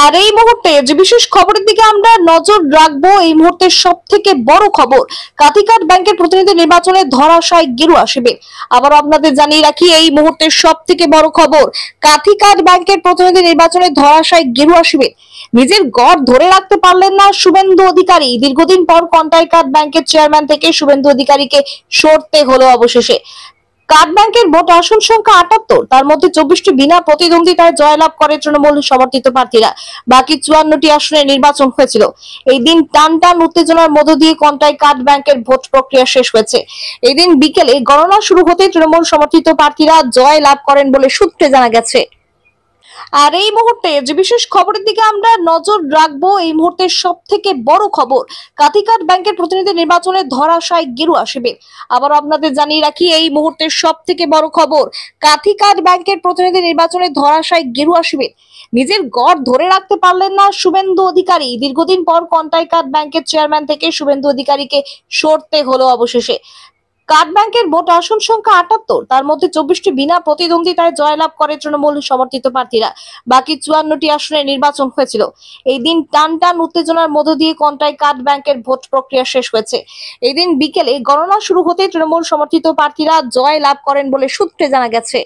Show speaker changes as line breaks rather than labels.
আর এই মুহূর্তে যে বিশেষ খবরের দিকে আমরা নজর রাখবো, এই মুহূর্তের সব থেকে বড় খবর, কাথিকাট ব্যাংকের প্রতিনিধি নির্বাচনে ধরাশায়ী গেরুয়া শিবির। আবার আপনাদের জানিয়ে রাখি, এই মুহূর্তের সব থেকে বড় খবর, কাথিকাট ব্যাংকের প্রতিনিধি নির্বাচনে ধরাশায়ী গেরুয়া শিবির। নিজের গড় ধরে রাখতে পারলেন না শুভেন্দু অধিকারী। দীর্ঘদিন পর কন্টাইকাট ব্যাংকের চেয়ারম্যান থেকে শুভেন্দু অধিকারীকে সরতে হলো অবশেষে। কাট ব্যাংকের মোট আসন সংখ্যা ৭৮, তার মধ্যে ২৪টি বিনা প্রতিদ্বন্দ্বিতায় জয়লাভ করে তৃণমূল সমর্থিত প্রার্থীরা। বাকি ৫৪টি আসনে নির্বাচন হয়েছিল। এই দিন টান টান উত্তেজনার মধ্য দিয়ে কন্টাই কাট ব্যাংকের ভোট প্রক্রিয়া শেষ হয়েছে। এই দিন বিকেলে গণনা শুরু হতে তৃণমূল সমর্থিত প্রার্থীরা জয় লাভ করেন বলে সূত্রে জানা গেছে। আর এই মুহূর্তে যে বিশেষ খবরের দিকে আমরা নজর রাখবো, এই মুহূর্তের সব থেকে বড় খবর, কাথিকাট ব্যাংকের প্রতিনিধি নির্বাচনে ধরাশায়ী গেরুয়া শিবির। আবার আপনাদের জানিয়ে রাখি, এই মুহূর্তের সব থেকে বড় খবর, কাথিকাট ব্যাংকের প্রতিনিধি নির্বাচনে ধরাশায়ী গেরুয়া শিবির। নিজের গড় ধরে রাখতে পারলেন না শুভেন্দু অধিকারী। দীর্ঘদিন পর কন্টাইকাট ব্যাংকের চেয়ারম্যান থেকে শুভেন্দু অধিকারীকে সরতে হলো অবশেষে। কাট ব্যাংকের মোট আসন সংখ্যা ৭৮, তার মধ্যে ২৪টি বিনা প্রতিদ্বন্দ্বিতায় জয়লাভ করে তৃণমূল সমর্থিত প্রার্থীরা। বাকি ৫৪টি আসনে নির্বাচন হয়েছিল। এই দিন টান টান উত্তেজনার মধ্য দিয়ে কন্টাই কাট ব্যাংকের ভোট প্রক্রিয়া শেষ হয়েছে। এই দিন বিকেলে গণনা শুরু হতে তৃণমূল সমর্থিত প্রার্থীরা জয় লাভ করেন বলে সূত্রে জানা গেছে।